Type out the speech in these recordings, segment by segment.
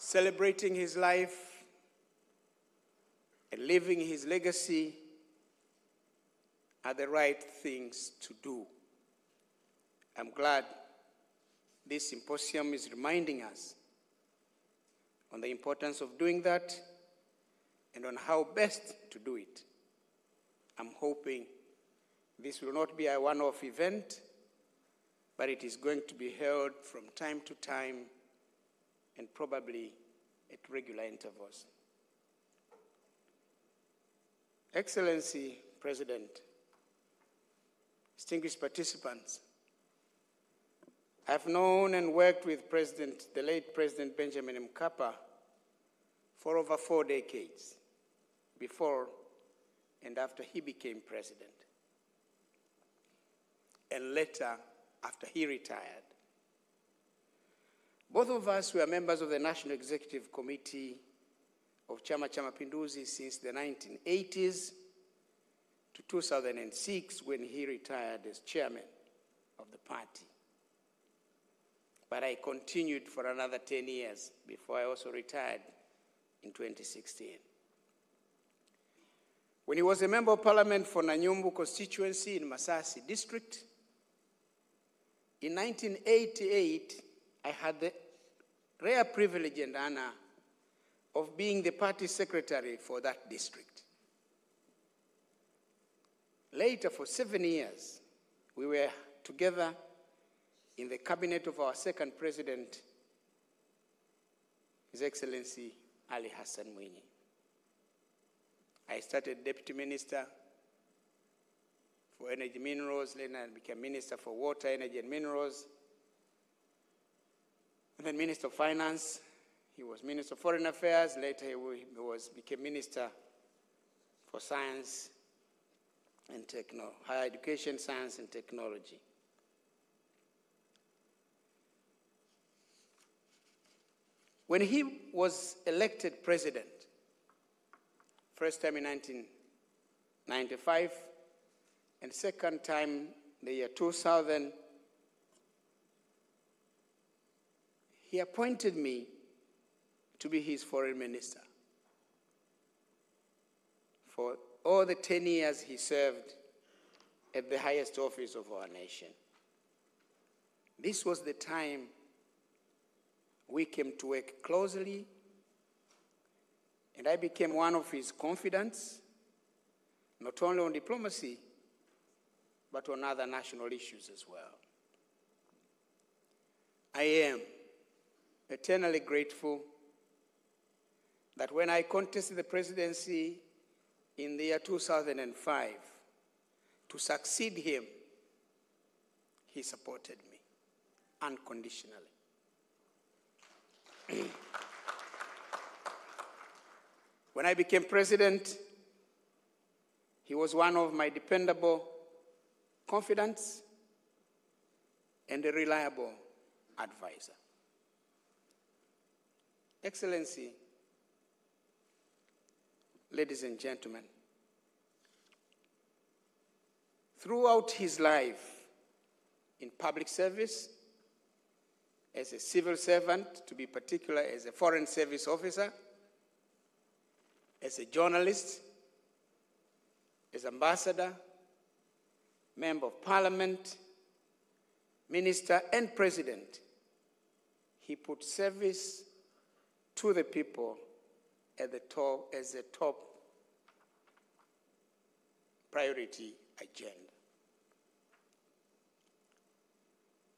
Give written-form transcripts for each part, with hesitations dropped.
celebrating his life and living his legacy are the right things to do. I'm glad this symposium is reminding us on the importance of doing that and on how best to do it. I'm hoping this will not be a one-off event, but it is going to be held from time to time and probably at regular intervals. Excellency, President, distinguished participants, I've known and worked with the late President Benjamin Mkapa for over 4 decades, before and after he became president, and later after he retired. Both of us were members of the National Executive Committee of Chama cha Mapinduzi since the 1980s to 2006, when he retired as chairman of the party. But I continued for another 10 years before I also retired in 2016. When he was a member of parliament for Nanyumbu constituency in Masasi district, in 1988, I had the rare privilege and honor of being the party secretary for that district. Later, for 7 years, we were together in the cabinet of our second president, His Excellency Ali Hassan Mwinyi. I started deputy minister for energy minerals, then I became minister for water, energy and minerals, and then minister of finance. He was minister of foreign affairs. Later he became minister for science and higher education, science and technology. When he was elected president, first time in 1995, and second time the year 2000, he appointed me to be his foreign minister. For all the 10 years he served at the highest office of our nation. This was the time we came to work closely, and I became one of his confidants, not only on diplomacy, but on other national issues as well. I am eternally grateful that when I contested the presidency in the year 2005, to succeed him, he supported me unconditionally. When I became president, he was one of my dependable confidants and a reliable advisor. Excellency, ladies and gentlemen, throughout his life in public service, as a civil servant, to be particular as a foreign service officer, as a journalist, as ambassador, member of parliament, minister, and president, he put service to the people at the top, as a top priority agenda.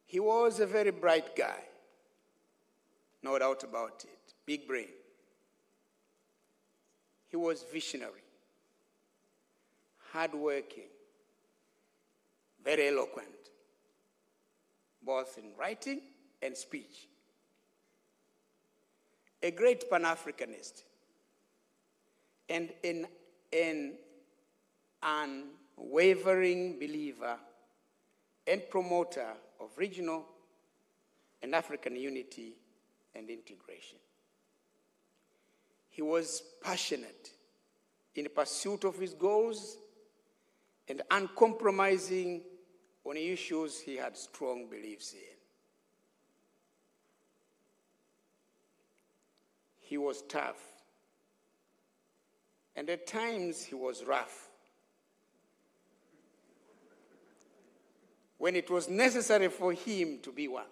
He was a very bright guy, no doubt about it, big brain. He was visionary, hardworking, very eloquent, both in writing and speech. A great Pan-Africanist and an unwavering believer and promoter of regional and African unity and integration. He was passionate in the pursuit of his goals and uncompromising on issues he had strong beliefs in. he was tough. And at times he was rough. When it was necessary for him to be one.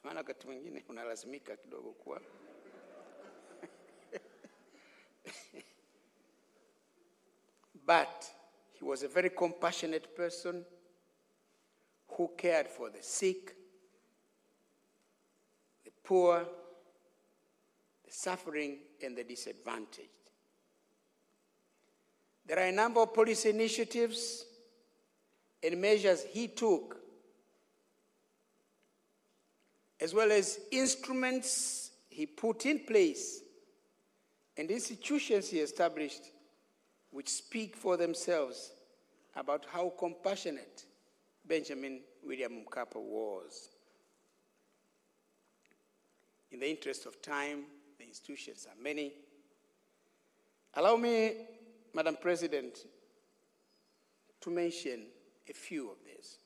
Maana wakati mwingine unalazimika kidogo kuwa. But he was a very compassionate person who cared for the sick, the poor, the suffering, and the disadvantaged. There are a number of policy initiatives and measures he took, as well as instruments he put in place and institutions he established, which speak for themselves about how compassionate Benjamin William Mkapa was. In the interest of time, the institutions are many. Allow me, Madam President, to mention a few of these.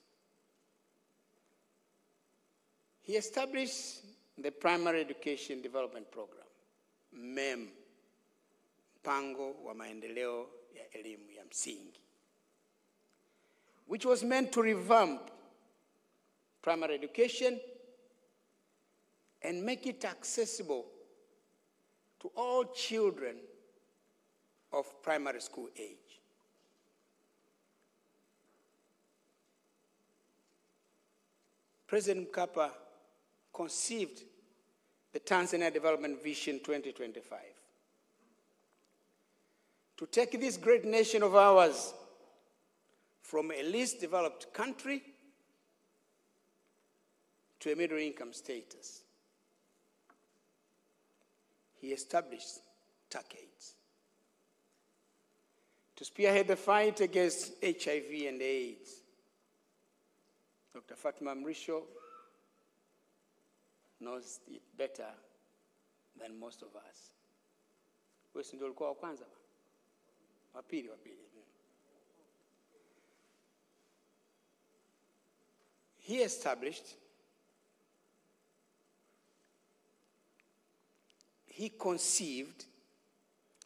He established the Primary Education Development Program, MEM, Mpango wa Maendeleo ya Elimu ya Msingi, which was meant to revamp primary education and make it accessible to all children of primary school age. President Mkapa conceived the Tanzania Development Vision 2025 to take this great nation of ours from a least developed country to a middle income status. He established TACAIDS to spearhead the fight against HIV and AIDS. Dr. Fatima Mrisho knows it better than most of us. Wewe ndio ulikuwa wa kwanza? Wa pili. He conceived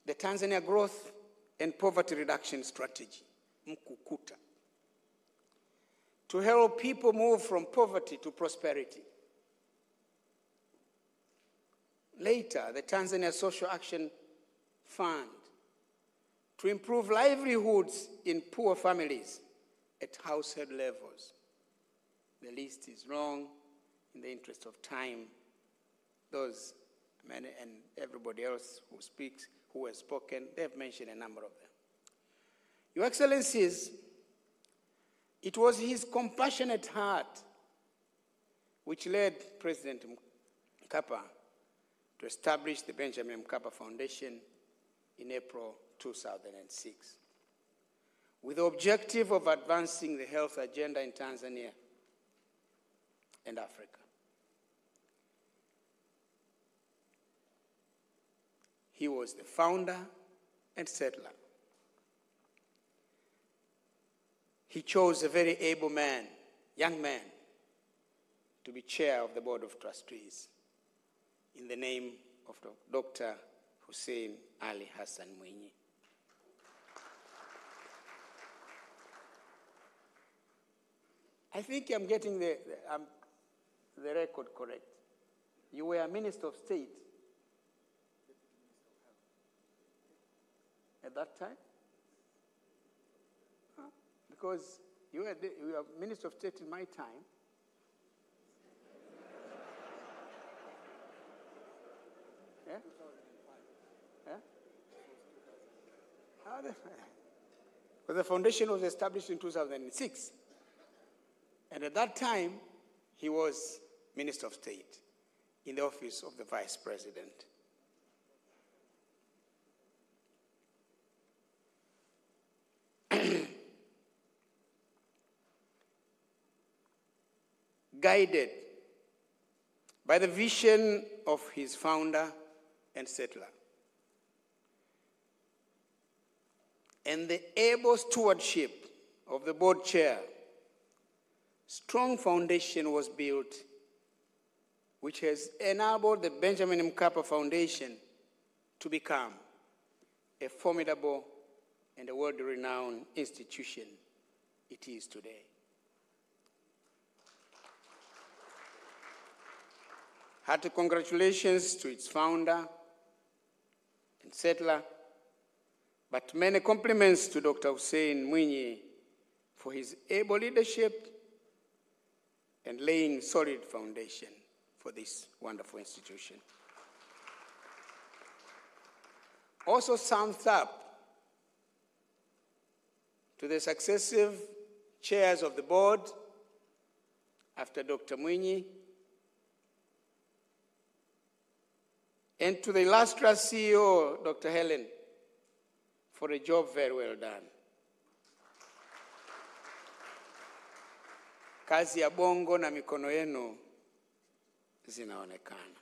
the Tanzania Growth and Poverty Reduction Strategy, Mkukuta, to help people move from poverty to prosperity. Later, the Tanzania Social Action Fund, to improve livelihoods in poor families at household levels. The list is long. In the interest of time, those men and everybody else who has spoken, they have mentioned a number of them. Your Excellencies, it was his compassionate heart which led President Mkapa to establish the Benjamin Mkapa Foundation in April 2006, with the objective of advancing the health agenda in Tanzania and Africa. He was the founder and settler. He chose a very able man, young man, to be chair of the Board of Trustees in the name of Dr. Hussein Ali Hassan Mwinyi. I think I'm getting the record correct. You were a Minister of State at that time? Because you were Minister of State in my time. Yeah? Yeah? Because the foundation was established in 2006. And at that time, he was Minister of State in the office of the Vice President. Guided by the vision of his founder and settler, and the able stewardship of the board chair, strong foundation was built which has enabled the Benjamin Mkapa Foundation to become a formidable and a world-renowned institution it is today. Hearty congratulations to its founder and settler, but many compliments to Dr. Hussein Mwinyi for his able leadership and laying solid foundation for this wonderful institution. Also thumbs up to the successive chairs of the board after Dr. Mwinyi, and to the illustrious CEO, Dr. Helen, for a job very well done. Kazi ya bongo na mikono yenu zinaonekana.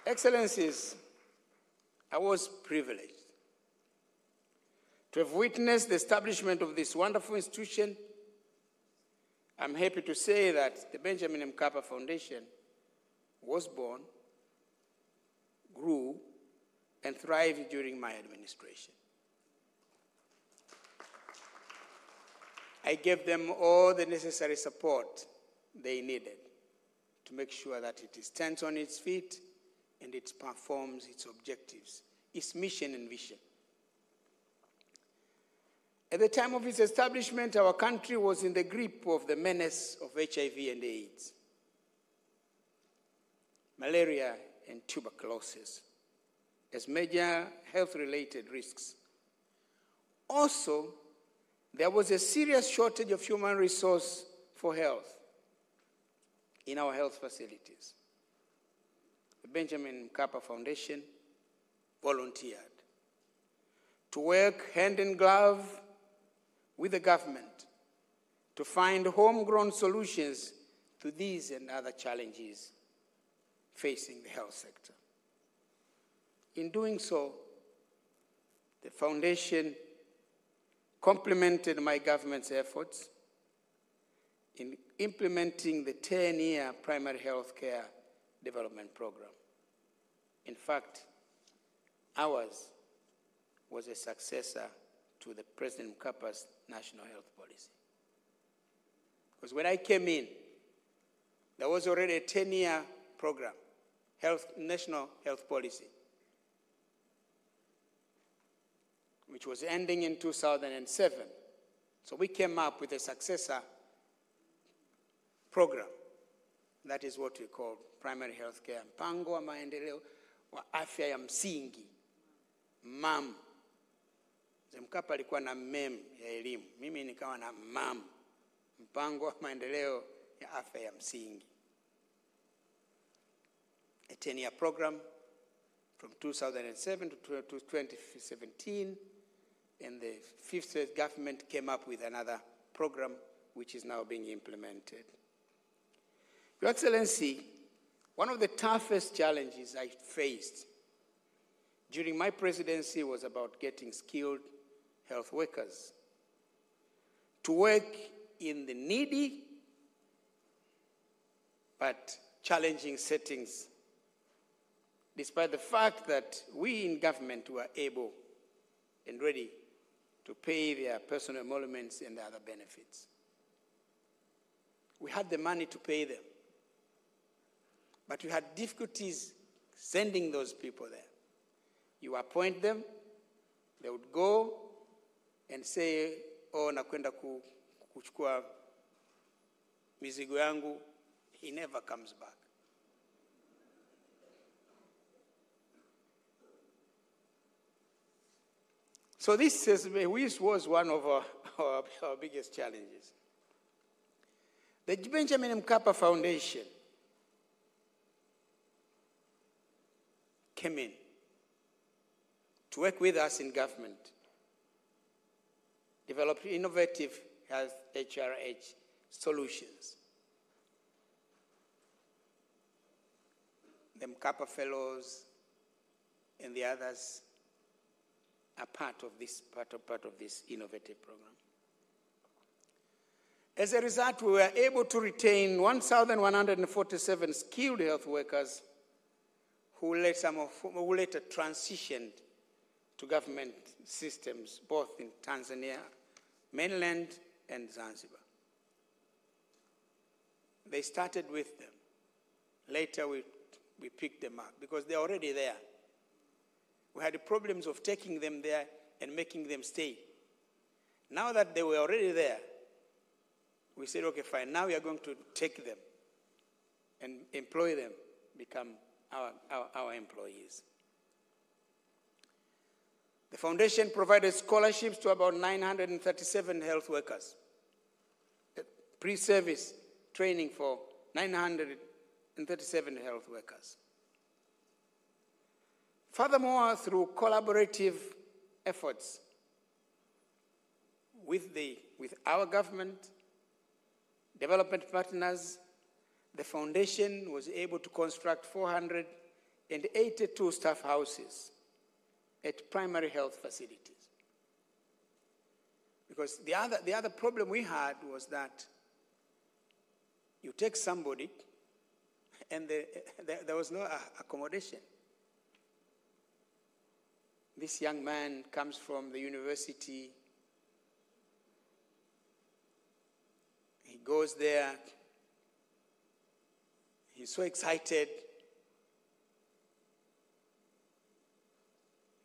Excellencies, I was privileged to have witnessed the establishment of this wonderful institution. I'm happy to say that the Benjamin Mkapa Foundation was born, grew, and thrived during my administration. I gave them all the necessary support they needed to make sure that it stands on its feet and it performs its objectives, its mission and vision. At the time of its establishment, our country was in the grip of the menace of HIV and AIDS, malaria and tuberculosis as major health-related risks. Also, there was a serious shortage of human resource for health in our health facilities. The Benjamin Mkapa Foundation volunteered to work hand in glove with the government to find homegrown solutions to these and other challenges facing the health sector. In doing so, the foundation complemented my government's efforts in implementing the 10-year primary health care development program. In fact, ours was a successor to the President Mkapa's national health policy. Because when I came in, there was already a 10-year program, national health policy, which was ending in 2007. So we came up with a successor program. That is what we call primary health care. Mpango wa maendeleo wa afya ya msingi, MAM. Mkapa alikuwa na MEM ya elimu. Mimi nikawa na MAM, mpango wa maendeleo ya afya ya msingi. A 10-year program from 2007 to 2017. And the fifth state government came up with another program which is now being implemented. Your Excellency, one of the toughest challenges I faced during my presidency was about getting skilled health workers to work in the needy but challenging settings, despite the fact that we in government were able and ready to pay their personal emoluments and other benefits. We had the money to pay them, but we had difficulties sending those people there. You appoint them, they would go and say, oh, nakwenda kuchukua mizigo yangu. He never comes back. So this was one of our biggest challenges. The Benjamin Mkapa Foundation came in to work with us in government, develop innovative health HRH solutions. The Mkapa Fellows and the others are part of this innovative program. As a result, we were able to retain 1,147 skilled health workers who later transitioned to government systems, both in Tanzania, mainland, and Zanzibar. They started with them. Later, we picked them up because they're already there. We had the problems of taking them there and making them stay. Now that they were already there, we said, okay, fine, now we are going to take them and employ them, become our employees. The foundation provided scholarships to about 937 health workers, pre-service training for 937 health workers. Furthermore, through collaborative efforts with our government, development partners, the foundation was able to construct 482 staff houses at primary health facilities. Because the other problem we had was that you take somebody and there was no accommodation. This young man comes from the university. He goes there. He's so excited.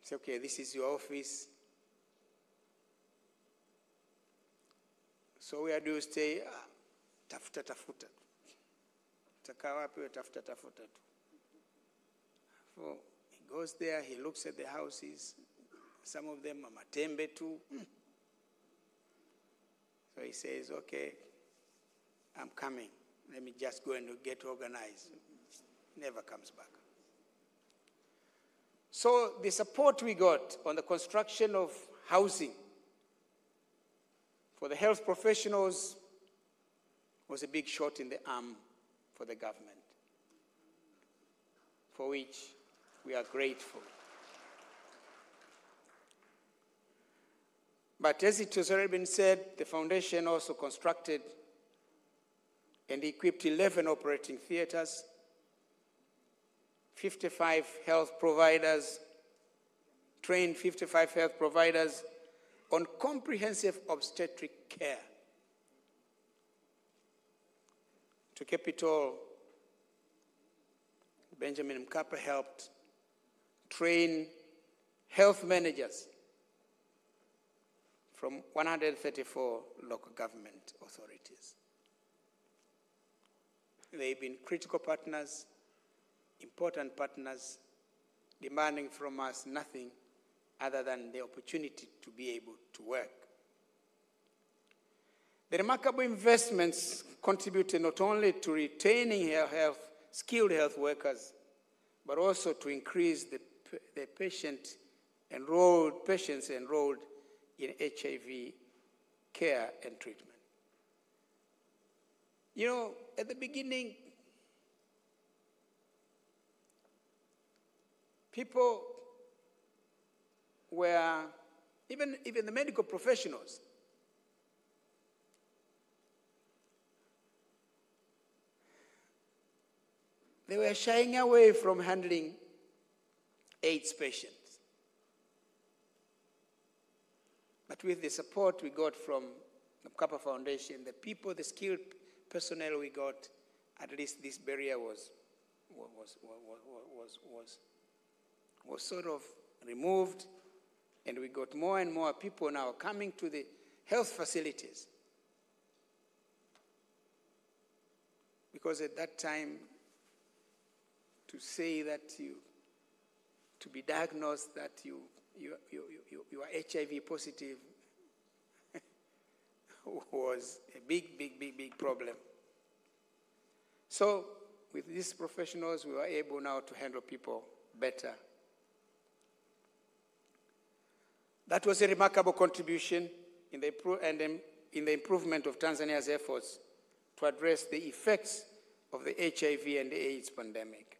He says, okay, this is your office. So where do you stay? Tafuta. Taka wapi we tafuta. So he goes there, he looks at the houses. Some of them are matembe too. So he says, okay, I'm coming. Let me just go and get organized. Never comes back. So the support we got on the construction of housing for the health professionals was a big shot in the arm for the government, for which we are grateful. But as it has already been said, the foundation also constructed and equipped 11 operating theaters, 55 health providers, trained 55 health providers on comprehensive obstetric care. To cap it all, Benjamin Mkapa helped train health managers from 134 local government authorities. They've been critical partners, important partners, demanding from us nothing other than the opportunity to be able to work. The remarkable investments contributed not only to retaining skilled health workers, but also to increase the patients enrolled in HIV care and treatment. You know, at the beginning, people were, even the medical professionals, they were shying away from handling AIDS patients. But with the support we got from the Mkapa Foundation, the skilled personnel we got, at least this barrier was sort of removed, and we got more and more people now coming to the health facilities. Because at that time, to say that to be diagnosed that you are HIV positive was a big problem. So with these professionals, we were able now to handle people better. That was a remarkable contribution in the improvement of Tanzania's efforts to address the effects of the HIV and AIDS pandemic.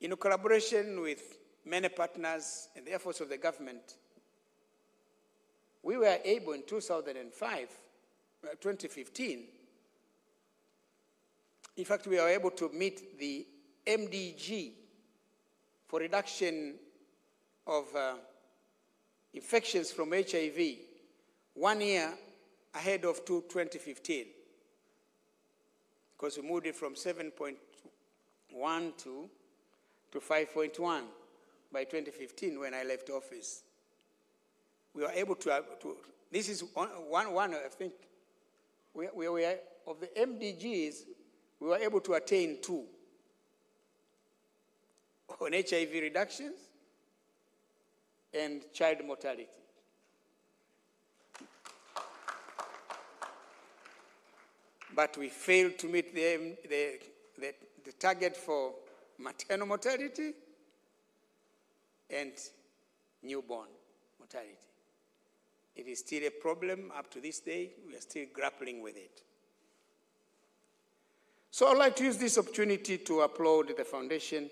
In collaboration with many partners and the efforts of the government, we were able in 2015, in fact, we were able to meet the MDG for reduction of infections from HIV 1 year ahead of 2015, because we moved it from 7.1 to 5.1 by 2015 when I left office. We were able to this is one I think, we were, of the MDGs, we were able to attain 2 on HIV reductions and child mortality. But we failed to meet the target for maternal mortality and newborn mortality. It is still a problem up to this day. We are still grappling with it. So I'd like to use this opportunity to applaud the foundation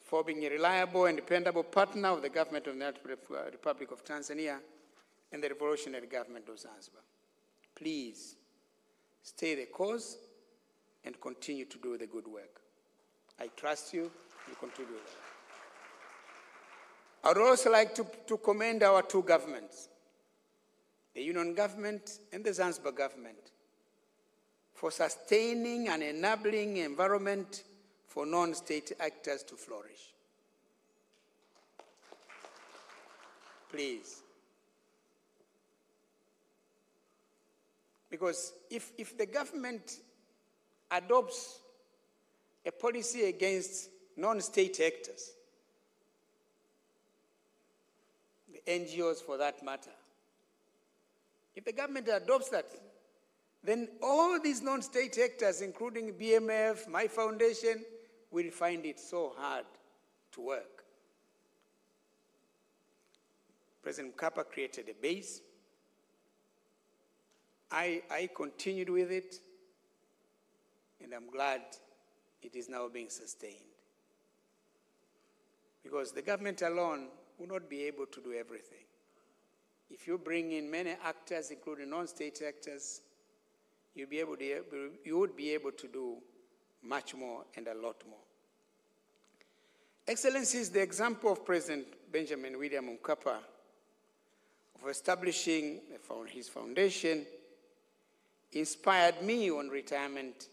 for being a reliable and dependable partner of the government of the Republic of Tanzania and the revolutionary government of Zanzibar. Please stay the course and continue to do the good work. I trust you. You continue with that. I would also like to commend our 2 governments, the Union government and the Zanzibar government, for sustaining an enabling environment for non-state actors to flourish. Please. Because if the government adopts a policy against non-state actors, the NGOs for that matter, if the government adopts that, then all these non-state actors, including BMF, my foundation, will find it so hard to work. President Mkapa created a base. I continued with it, and I'm glad it is now being sustained. Because the government alone will not be able to do everything. If you bring in many actors, including non-state actors, you would be able to do much more and a lot more. Excellencies, the example of President Benjamin William Mkapa of establishing his foundation inspired me on retirement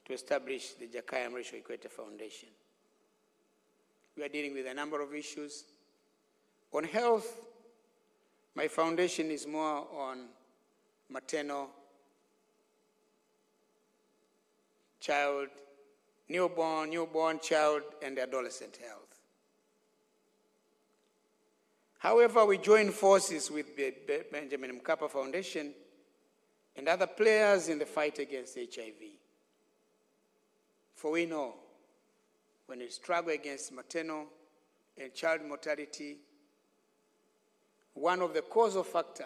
to establish the Jakaya Mrisho Kikwete Foundation. We are dealing with a number of issues. On health, my foundation is more on maternal, child, newborn child, and adolescent health. However, we join forces with the Benjamin Mkapa Foundation and other players in the fight against HIV. For we know, when we struggle against maternal and child mortality, one of the causal factors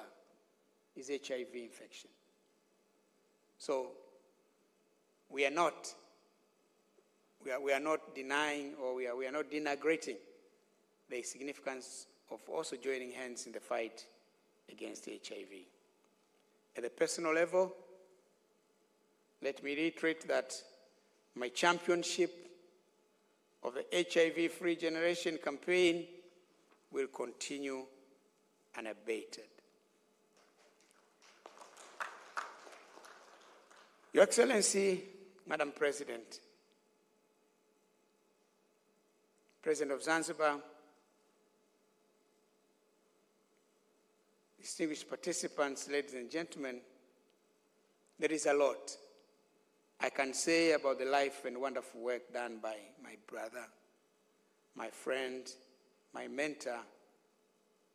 is HIV infection. So we are not denying, or we are not denigrating the significance of also joining hands in the fight against HIV. At the personal level, let me reiterate that my championship of the HIV-free generation campaign will continue unabated. Your Excellency, Madam President, President of Zanzibar, distinguished participants, ladies and gentlemen, there is a lot I can say about the life and wonderful work done by my brother, my friend, my mentor,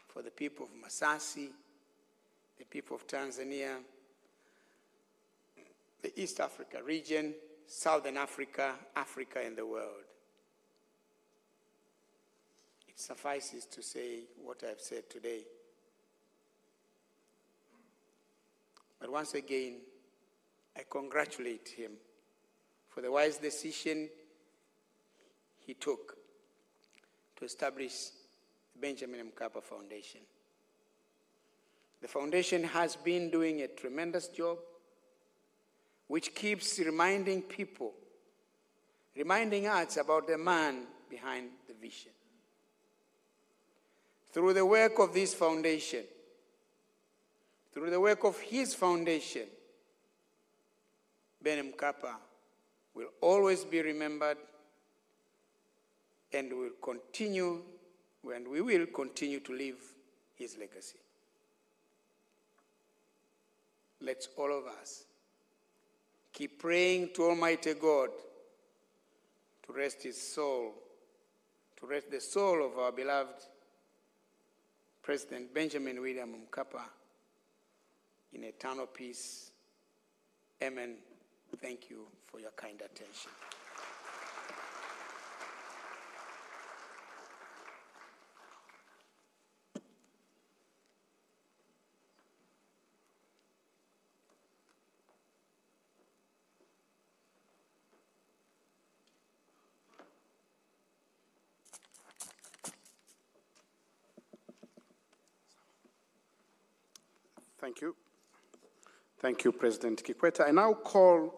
for the people of Masasi, the people of Tanzania, the East Africa region, Southern Africa, Africa, and the world. It suffices to say what I've said today. But once again, I congratulate him for the wise decision he took to establish the Benjamin Mkapa Foundation. The foundation has been doing a tremendous job, which keeps reminding people, reminding us about the man behind the vision. Through the work of this foundation, through the work of his foundation, Ben Mkapa will always be remembered, and we will continue to live his legacy. Let's all of us keep praying to Almighty God to rest his soul, to rest the soul of our beloved President Benjamin William Mkapa in eternal peace. Amen. Thank you for your kind attention. Thank you. Thank you, President Kikwete. I now call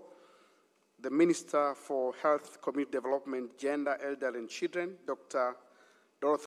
the Minister for Health, Community Development, Gender, Elderly and Children, Dr.